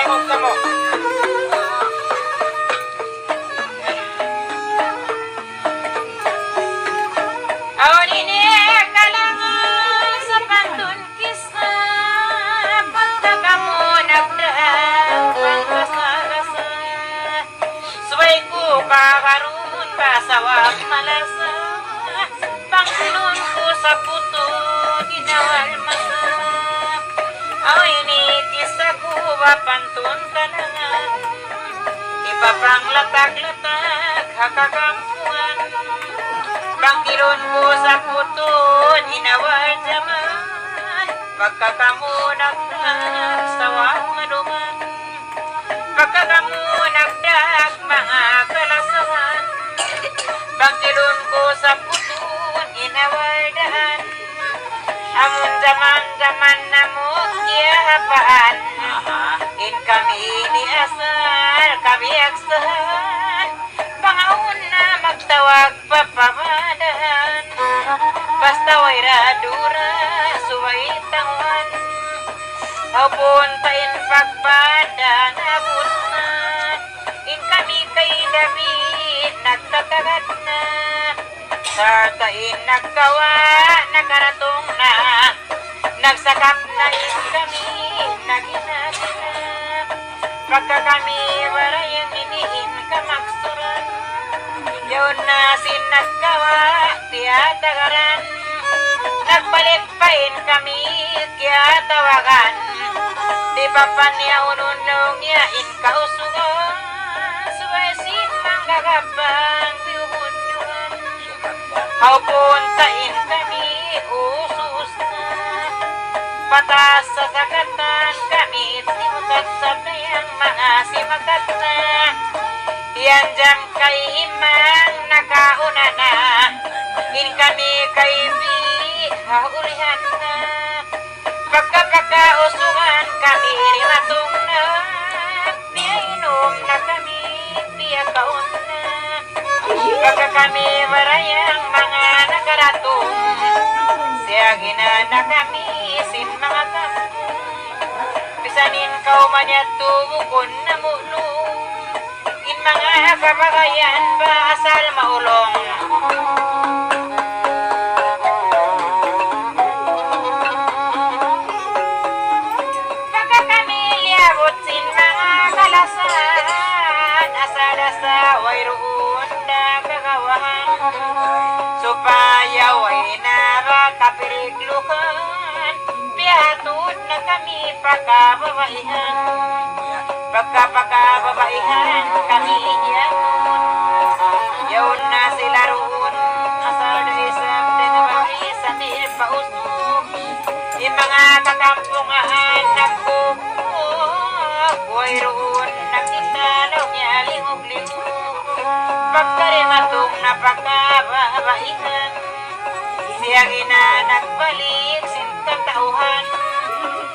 Lamog ka mo. Aulini kalangan sa pantun kisa pagka kamu nagdaang pangkasa-kasa suway ko kakarun basawag malasa pangsilun ko sa puto ginawal masa aulini kisa ko pantun kalangan ipapang latag-latag hakakampuan Bangkilon ko sa puton, inawal zaman Pagkakamunag sawang maduman Pagkakamunag mga kalasawan Bangkilon ko sa puton, inawal daan Amon zaman-zaman na mo kiyapaan In kami ni asal, kami aksahan Pangaon na magtawag papamadan Basta way radura suway tangwan Puntain pagpadan abot na In kami kay David nagtatagat na Sartain nagkawa nakaratong na Nagsakap na in kami naginagina Pagka kami warayang iniin kamaksuran Yun na sinagkawa tiyatagaran Nagbalik pain kami kaya tawagan Di pa pa niya ununong niya in kausugan Suwesin manggagabang biyuhun-yuhan Haupuntain kami usus na Patas sa sagatan kami simukat sa dayang mga simakat na Yan jam kay imang nakauna na In kami kay bi haulihan na Pagkapagkausungan kami rimatong na Piyainom na kami piyakaon na Pagka kami warayang mga nakaratong Siya ginana kami sin mga kampong Bisanin kau manyat tubukon na mulong In mga kabagayan ba asal maulong Pagka kami liabot sin mga kalasan Asal-asa way roon na kagawahan Supaya way nakakapiriglukan Pihatod na kami pagkababaihan Pagkababaihan kami iyaton Yun na sila roon Asal na isang denabang isa ni pausok Yung mga kakampungaan nagpupuk Way roon nakitalaw niya lingog-lingog Pagkarimatong na pagkababaihan Siya ginanagbalik sin katauhan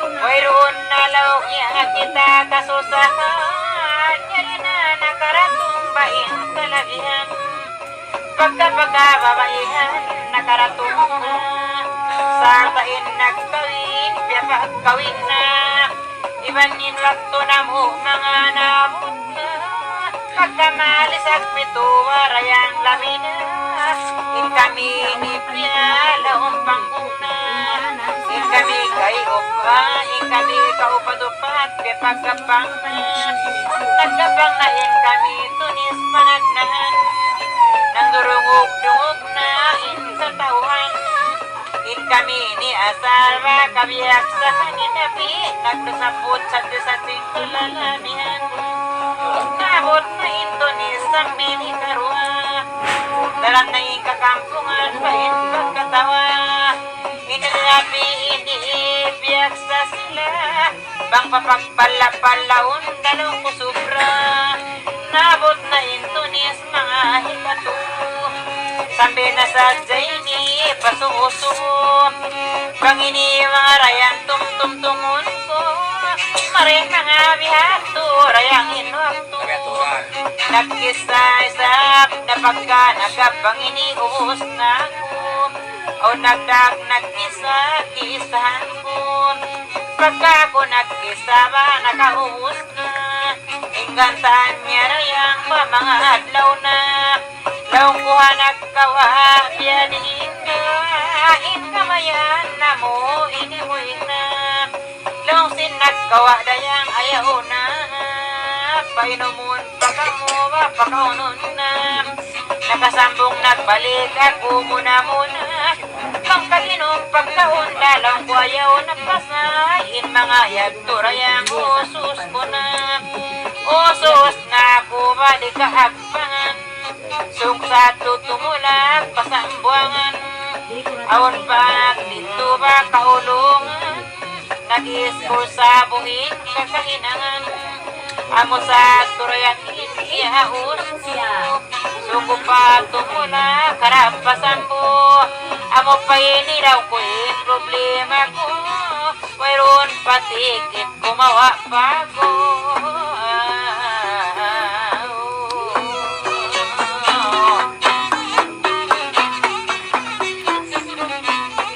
Mayroon na law niya kita kasusahan Yari na nakaratong bain kalagihan Pagkababaihan nakaratong na Sartain nagkawin piyapagkawin na Ibanin lakto na mo mga nabot na Pagkamalisag pito warayang lamina In kami ni piyalaong panguna In kami kay upa In kami kaupadupat Kaya pagkapangpan Nagkapang na in kami tunis managnahan Nang durungog-dungog na in sa tauhan In kami ni asara kabiyak sa haninapi Nagdasapot sa desasing tulalamihan Nabot na intunis ang minikarwa Dalam na ikakampungan pahin pagkatawa Ininapi iniibiyak sa sila Bang papagpala-palaon dalong kusubra Nabot na intunis mga hikato Sambi na sa jayni pasuo-suo Bang ini mga rayang tum-tum-tungon ko Maring mga bihato rayang inuakto Nagkisa-isap na pagka nagabang iniuos na ko O nagdag nagkisa-kisahan ko Pagka ko nagkisa ba nakauos na gantaan niya rayang mga adlaw na laong kuha nagkawa biyadin na kamayan na mo inimoy na laong sin nagkawa dayang ayaw na painumun pagkamuwa pagkaunon na nakasambong nagbalik ako muna kang kaginom pagkaon dalang kuyaw na pasayin mga yagturayang usus ko na usus na ako balik kaagpangan suksa tutumulag pasambuangan awan pag dito ba kaulungan nag-iskul sa buhing kakahinangan amo sa turayan hindi auso suko pa tumula karapasan mo amo pa iniraw ko problema ko mayroon patikit kumawa pa ko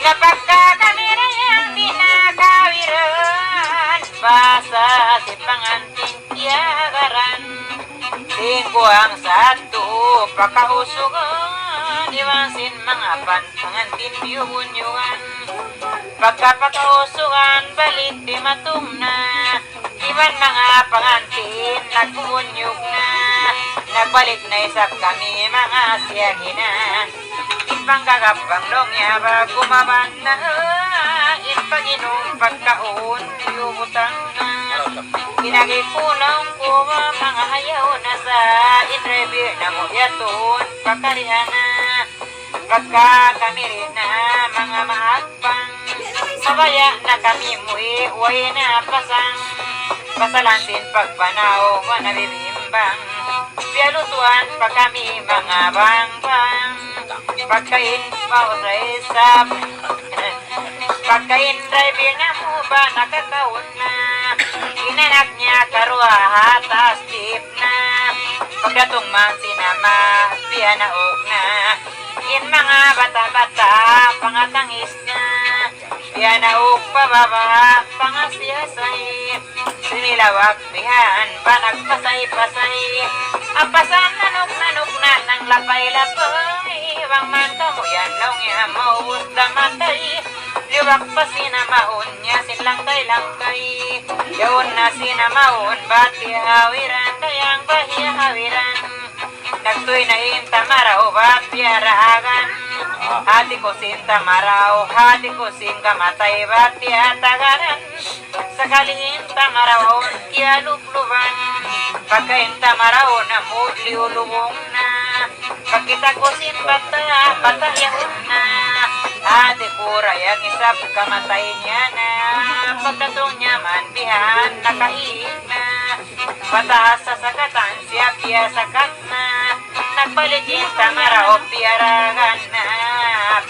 napagkakamirayan pinakawiran basa si panganting kiagaran tingko ang satu pakausugan iwasin mga pangantin biyubunyugan pagkapakausugan balik di matum na iban mga pangantin nagbunyug na nagbalik na isap kami mga siyagina ipangkagapang longya bago maman na ipaginong pagkaon yumutang na ginagikulang ko mga ayaw na sa interview na mo yaton pakarihan na pagkakamiri na mga maagpang sabaya na kami muwi uwi na pasang pasalansin pagpanaw na bibimbang pialutuan pa kami mga bangbang pagkain pausay sab pagkain driver na mo ba nakakaon na inanak niya karua hatas tip na pagdatong man sinama piyanaog na in mga bata-bata pangatangis na piyanaog pababa pangasiyasay sinilawak bihan panagpasay-pasay apasan nanok-nanok na ng lapay-lapay ibang man kamuyan laong yan maubos na matay liwak pa sinamaon niya sinlangkay-langkay yun na sinamaon bati hawiran dayang bahiya hawiran nagtuy na intamaraw bapiyaragan hati ko sintamaraw hati ko singkamatay bati atagaran sakaling tamaraw kya lupluban pagkaintamaraw na mudli ulubong na pagkita ko sinbata batayahon na ate kurayang isap kamatay niya na pagdatong niya man bihan nakahiig na pataas sa sakatan siya piya sakat na nagpaligin tamaraw piyaragan na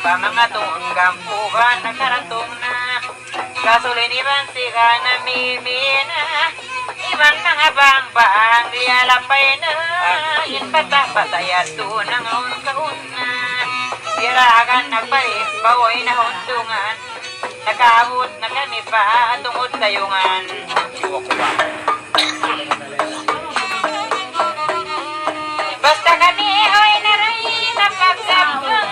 pamangatong kampugan nakaratong na kasulin iban siga na mimina ibang mga bang-bang liyalapay na inpata-patayat tunang kaun na siragan nagbalik bawoy na hundungan nakaabot na kami pa tungod kayungan basta kami oy naray napagsabang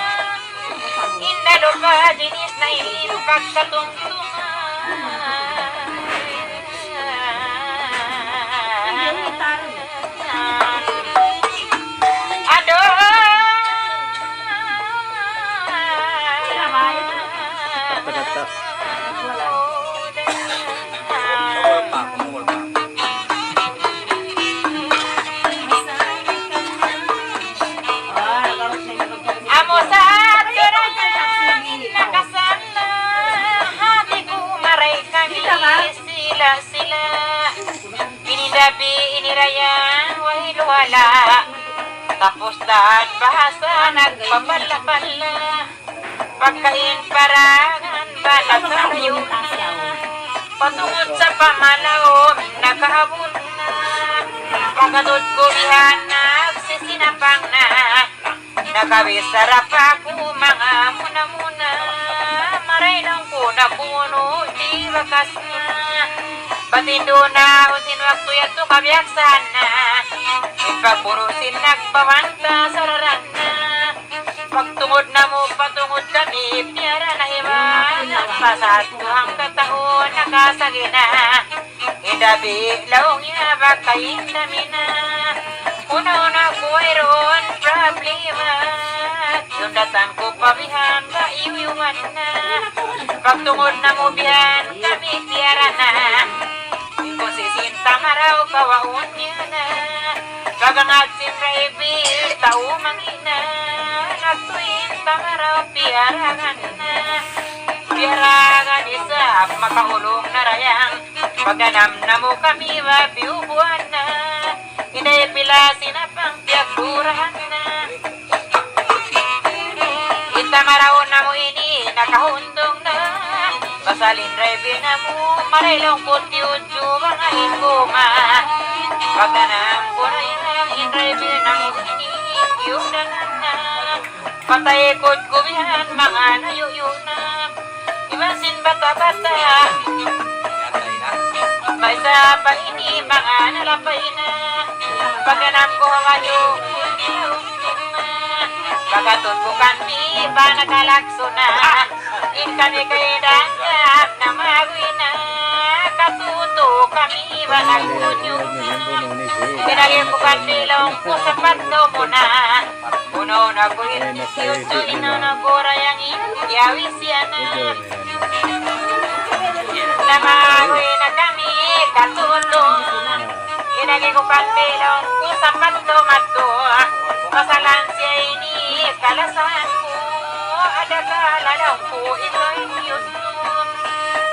indalo pa dinis na ipagkatungtungan amo sa tirayan nakasala hati ko maray kami sila pinindabi inirayan wahiluhala tapos daan bahasa nagpapala-pala pagkain parangan balag sa kayuna patungod sa pamalawom nakahabon na pagkatod ko bihanag sisinapang na nakabisarap ako mga muna-muna maray lang ko na kuno di bakas na Patindo na usin waktu yato kabiaksan na ipagpurusin nagbawanta sararan na pagtungod na mo patungod kami piyara na iwan pasato ang kataon nakasagina idabi laong yabak kain namin na una-una ko mayroon problema yung datan ko pabihan ba iuwan na pagtungod na mo bihan kami piyara na kung sisinta maraw kawaon niya na kagangat sinraibil tao mangina nagtuin tamaraw piarangan na piarangan isa makaulong na rayang pagganam na mo kami wabiubuan na inay pilasin na pang piyagdurahan na itamaraw na mo ini nakahundong na pasalin raibil na mo maraylong puti-udyo mga inguma pagganam ko na yung inraibil na mo ini yung na patay ko't gubihan mga nayuyuna imasin bata-bata maysa pa ini mga nalapay na pagganam ko ngayon pagkatod ko kami ba nakalakso na in kami kay dangap na magoy na katuto kami ba nagkunyong pinagin ko kanilong ko sa patno mo na uno na ko yusto inonogora yang iawis yan na magoy na kami katuto pinagin ko kanilong ko sa patno mato masalan siya ini kalasan ko ada kalalaw ko ito'y yusto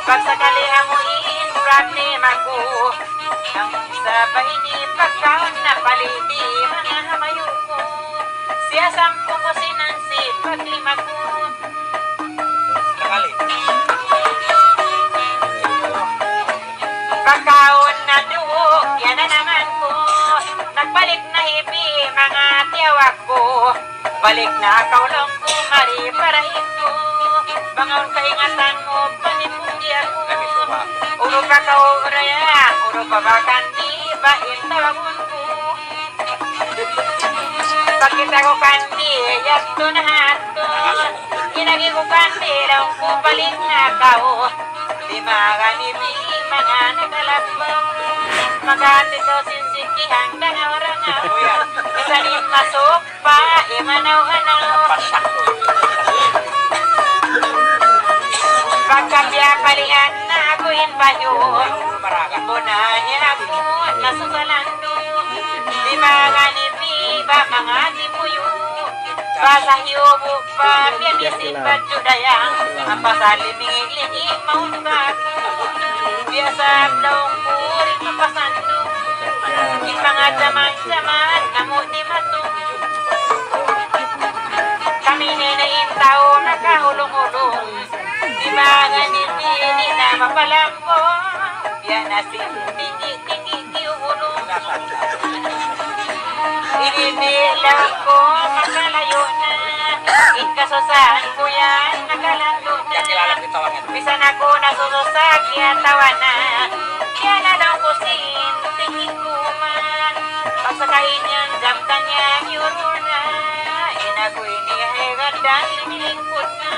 pagsakali amuin problema ko ang sabay ni pagkaon na paliti mga hamayo ko siya sampo ko sinansi paglima ko pagkaon na duhok yan na naman ko nagbalik na hibi mga tiyawak ko balik na kaulang ko mari parahin ko bangaon kaingatan mo panipundi ako ulo ka kauraya ulo babakan di bain tawagon ko pagkita ko kandi yato na hato inagi ko kandi lang ko balik na kao di maganibi mga nagalabang magati to sinsiki hanggang orang ako isa din masok pa imanaw-anaw pagkabya palihan na ako'y bayo ibunanya ako nasusalando di mga nibiba mga dimuyo basa hiyobo pa piyamisin pa judayang ang pasaliming-lingi maunbag biasa daong kuring mapasando in mga zaman-zaman namo di matong kami ninain tao nakahulong-hulong di mga nipili na mapalampo yan asin tingi-tingi iulong inibilang ko makalayo na ikasusahan ko yan nakalando na bisan ako nasususak yatawa na yan na daw ko tingin ko man pagsakain yan jamtan yan yuro na inagoy niya hegadan limilingkod na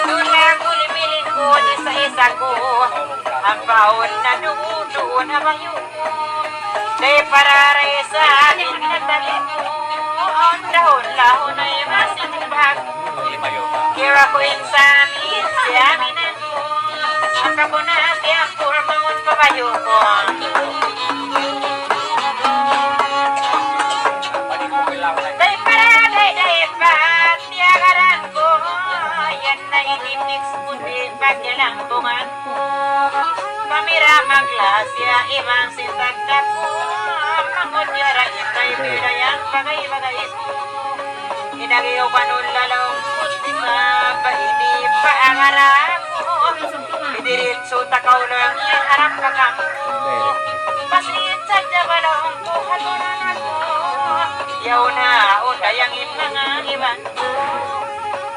doon na ako limilingkod isa-isa ko ang baon na doon na bayo ko day pararay sa akin natali mo ang dahon lahon ay masimbag kira ko insamin siyaminan ko ang kabunati ang purmangon pabayo ko day pararay day patiagaran ko yan na inimix puti pagyalang tungan ko kamera maglasya ibang sitagkat ko mangudyara ikay bidayang bagay-bagay ko inagiyo panulalong puti sa baini paangarap ko idiritso takaw lang yan harap kakam ko pasit sa jabalong ko hatunan ako yaw na o dayangin mga iban ko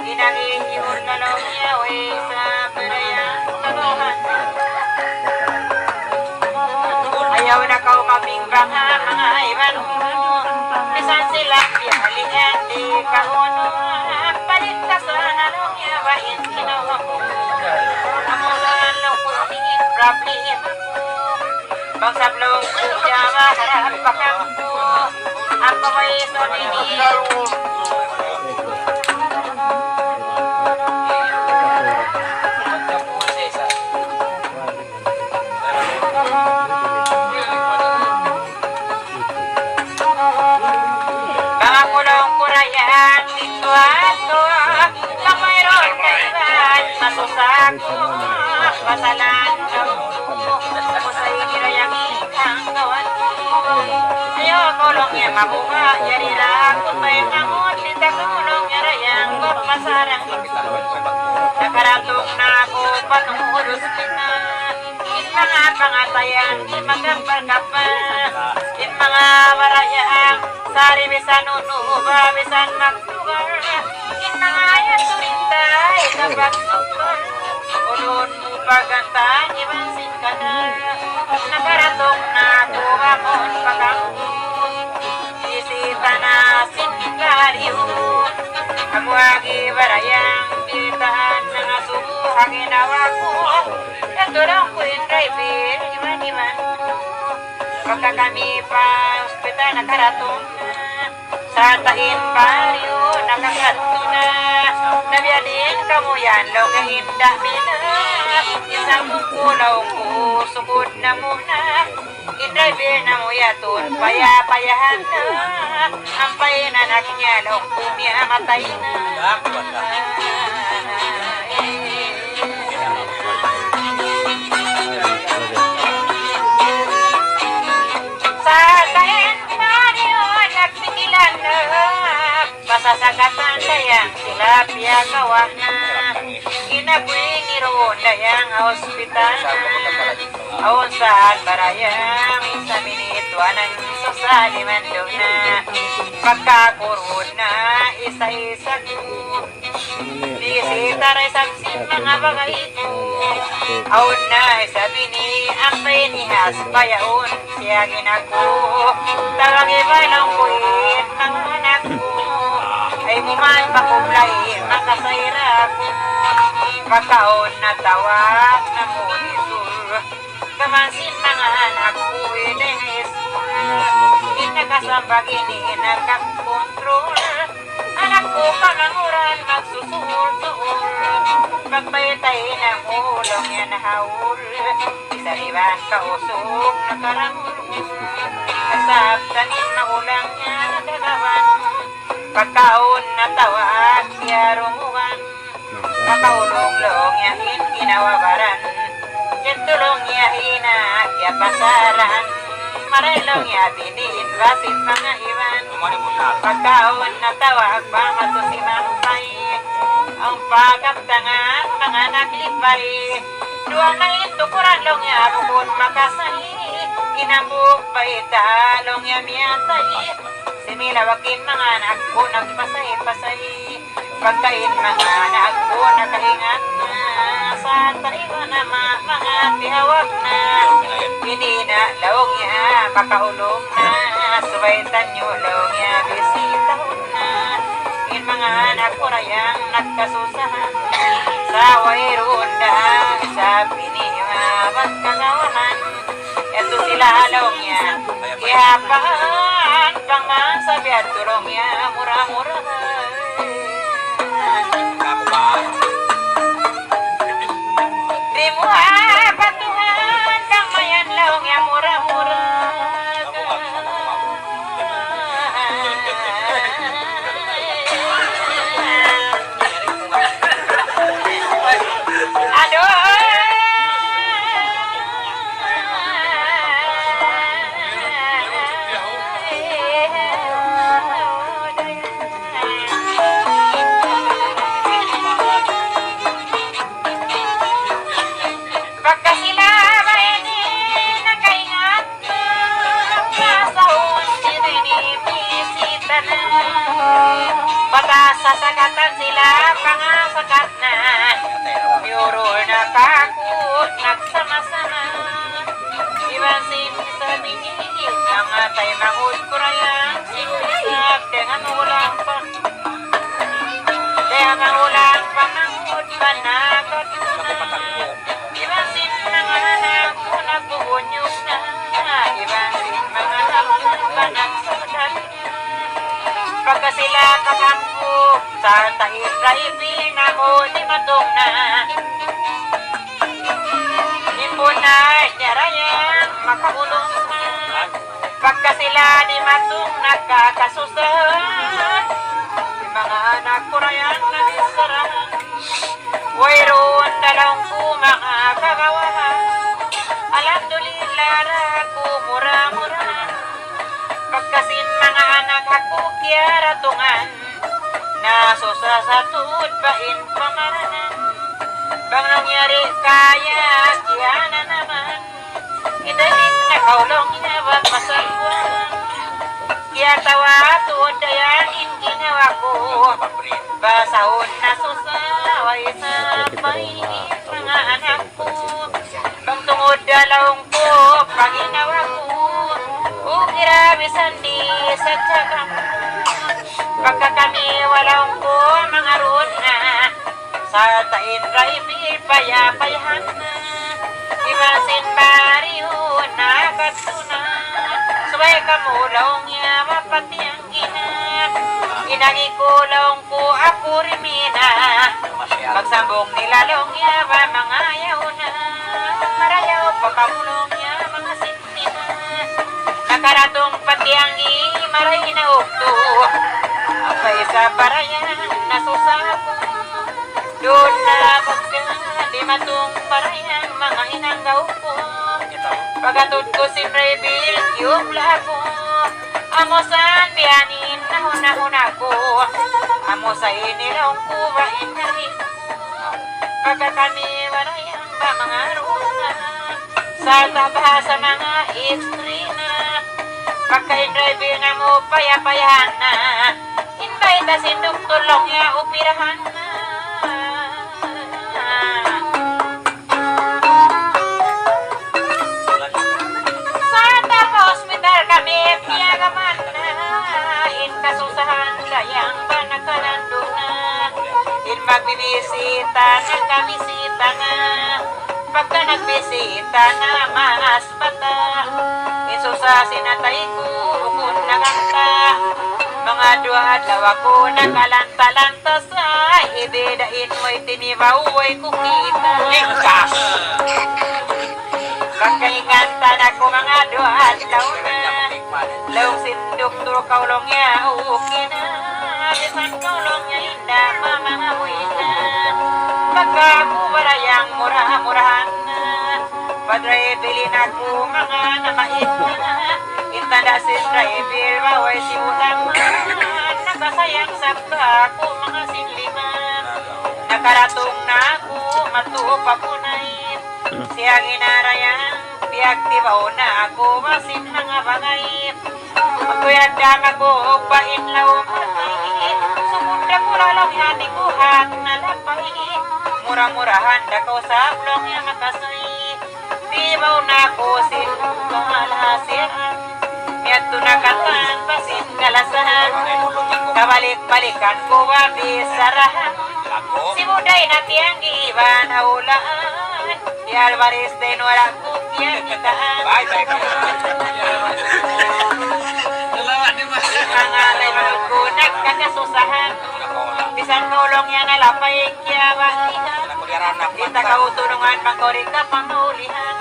inagiyon na lang yaw sa bidayang tagawan iban mo. Bisan sila pinalihan di kauno. Palit ka sa nalong yabain ginawa ko. Amo sa nalong kuntingin problema ko. Pagsablong ko siya maharap pakang ko. Ang kamay sa binigay. Masusago, masalan ako. Ako sa'yo nirayang ikang gawan ko. Ayaw tulong niya mabuka, yarira kung may ngamot. Sita tulong niya rayang kong masarang ito. Nakaratong na ako patungkulos kita. In mga pangatayan, in mga pagkapan. In mga marayang, sari bisan unuba, bisan magtugar. In mga ayat turintay, kapag ulun mo pagantan, ibansin ka na. Nakaratong na tuwamon pagkakot. Isita na sinigariyon. Kamuagi barayang pilitan ng asubo ang ginawa ko. Nagdurang ko yung driver, iman-iman. Pagka kami pa hospital nakaratong na. Sa tain baryo nakakato na. Nabiyadin kamuyan logahin dami na. Isang kukulaw ko sugod na muna. I-driver na mo yaton payapayahan na. Ang painanak niya long kumiamatay na. Sa tain baryo nagsikilan na. Masasagatan dayang tilapia kawah na. Inabuy ni Ron dayang hospital na. Aon saan barayang isa minituanan sa limando na. Pagkakurod na isa-isa ko. Disita rin saksin mga bagay ko. Aon na sabi ni Ampay ni Haspayaon siya ginako. Tawagi ba lang ko mga anak ko. Ay muman makumlay makasayra ko. Pagkaon na tawag na monitor. Kamansin mga anak ko inis. Inakasambag ini nakakontrol. Anak ko panganguran magsusul-sul. Pagbaytay ng ulong yan haul. Isaliban kausog nakaramul. Asabtanin maulang niya nagagawan. Pagkaon na tawag siya rumuhan. Kakaulong-long yahin ginawabaran. Tulong niya hinak ya pasaran. Marelong ya binin basit mga iwan. Pagkaon na tawag pamato si Mampay. Ang pagkaptangan mga naglipay. Dua na ito kuralong ya bukod makasay. Inambuk pa italong ya miyatay. Similawakin mga anak ko nagpasay-pasay. Pagkain mga anak ko nakahingat na. Sa taiwa na mga tihawag na. Hindi na laong ya makaulong na. Subaytan nyo laong ya bisitahon na. In mga anak ko rayang nagkasusahan. Sa wairoon daan sa pinimabag kagawahan. Ito sila laong ya kihapahan. Pang masabi at tulong ya murah-murahan. Rimuha patuhan kang mayan laong ya murah-murah. Aduh. Sasagatan sila pangasagat na. Muro na takot nagsama-sama. Iwansin sa bingil ang atay mga sila kakampo sa tahid driving na mo di matong na impunay nyarayang makaulong na pagka sila di matong nagkakasusahan yung mga anak ko rayan na nisarahan wayroon dalawang ko mga kagawahan alhamdulillah ko mura-mura pagkasin mga anak ako kiaratungan nasusa sa tuod bain pamaranan bang nangyari kaya kaya na naman idalik na kaulong inawag masalwan kaya tawa tuod dayanin ginawa ko basahon na susaway sa painit mga anak ko bang tungod dalawang ko pag ginawa ko grabe sandi sa tsakam pagka kami walang ko mga roon na sa tain drive paya-payahan na imasin bariyo na katuna subay kamulong niya mapati ang ina inagi kulong ko ako rimina pagsambong nilalong niya ba mga ayaw na marayaw pagkamulong niya mga sintina nakaratong pati ang imaray na ukto apay sa parayan nasusako doon na pagka di matong parayan mga inanggaw ko pagatod ko si Prebil yung lako amo saan biyanin nahon ako amo sa inilong ko ba inahin pagka kami marayan ba mga runa sa tabaha sa mga ekstrina pagka-drive na mo paya-payahan na invite na si Dr. Long ya upirahan na sa tapa hospital kami piyagaman na in kasusahan sayang ba nakalandong na in magbibisita na kamisita na pagka nagbisita na mas bata isusa sinatay ko kung naganta mga duha-adlaw ako nakalanta-lanta sa ibidain mo'y tinibaw-way kukita pagkainganta na ko mga duha-adlaw na lawang sin doktor kaulong niya okay na bisan kaulong niya hindi mamahamoy na pagkakubarayang murah-murahan na padre bilin ako mga namait na intanda si driver baway si ulang nakasayang sakta ako mga sinliman nakaratong na ako matupapunay siya ginarayang piaktibaw na ako masin mga bagay magkuyagdang ako painlaw matay sumunda ko lalaw yani ko hat na lapay murah-murahan da ko sa blong yang makasay tibaw na ko sin kahalasian miyato na katan pasin kalasahan kabalik-balikan ko wabisarahan si Buday na tiyang iban haulaan di Alvarez din wala ko kiyang itaan mga layman ko nagkakasusahan bisan tulong yan alapay kaya balihan kita kautulungan pangkorik ka pangulihan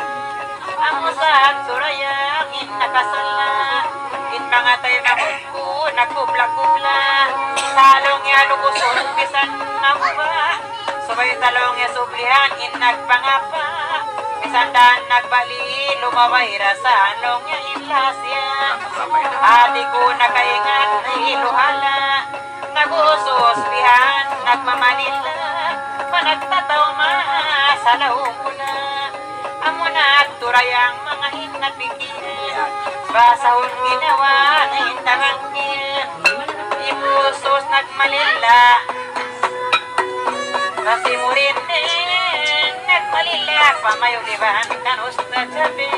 ang usahan surayang nakasala in mga tayo na ko nagkubla-kubla talong yan lukuson bisan nakuba sabay talong yan sublihan in nagpangapa bisan daan nagbali lumaway rasanong yan inlasya hati ko nakaingat iluhala nagusos bihan nagmamanila panagtataw sa laong muna amo na at turayang mga hinapigil basahon ginawa na hindarangkil ipusos nagmalila nasimurin din nagmalila pamayuliban kanus na sabi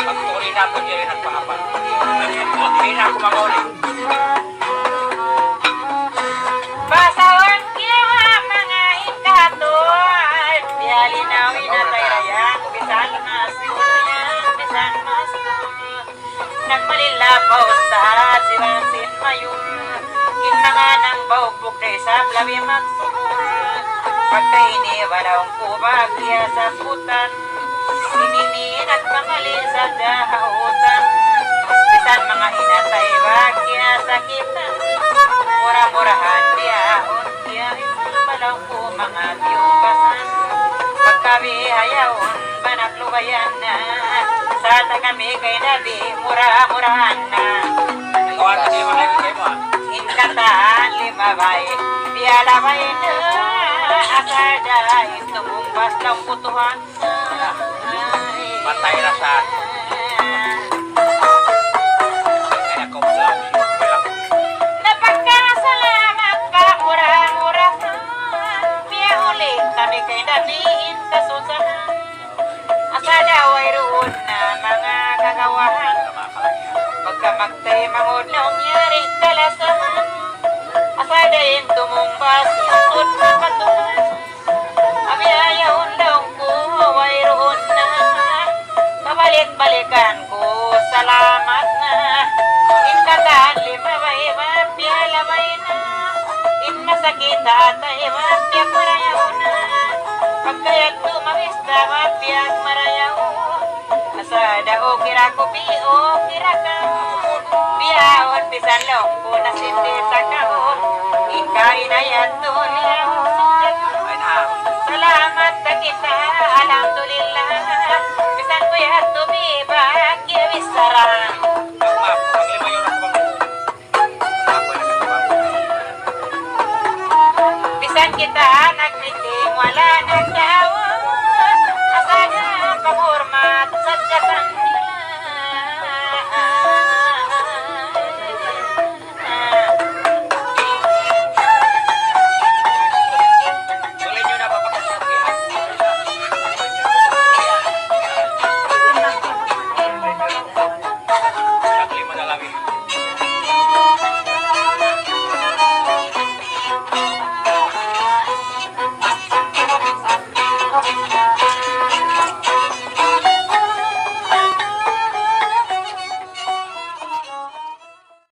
pagturi na po niya rin at pangapan hindi na ako mag-uli basahon ginawa mga hindatoy bihalinawin na tayrayang bisan mas kuya bisan mas kuya Nagmalilapaw sa silansin mayul. Mga nang baupok na sa labi magsumul. Pagkaini walawang kubag liya sa putan. Sininin at mangalin sa dahautan. Bisan mga hinatay bagya sa kitan. Mura-murahan diyaon kaya isang balong ko mga tiyumbasan. Pagkami hayaon banaklubayan na. Sa kami kay nabi mura-murahan na. Kawan tadi mana kayak mo? Inkataan limabay, pialabay na asada ito mong baslang putuhan. Patay rasa. Kaya kau bilang Napagkasalamat ka, mura-murahan. Piya ulit kami kay nabihin kasusahan. Asada way roon na mga kagawahan. Pagkamagtay mangod na unyari kalasahan. Asadayin tumumbas yusot na patuhan. Abiyayaon daw ko way roon na. Kabalik-balikan ko salamat na. Inkataan limabay mapiyalabay na. In masakit atay mapiyag marayaw na. Pagkayag tumawista mapiyag marayaw. Asada o kirakupi o kirakaw. Biyaon pisan long ko na sindita kaon. Ikain na yan to liyaw. Salamat na kita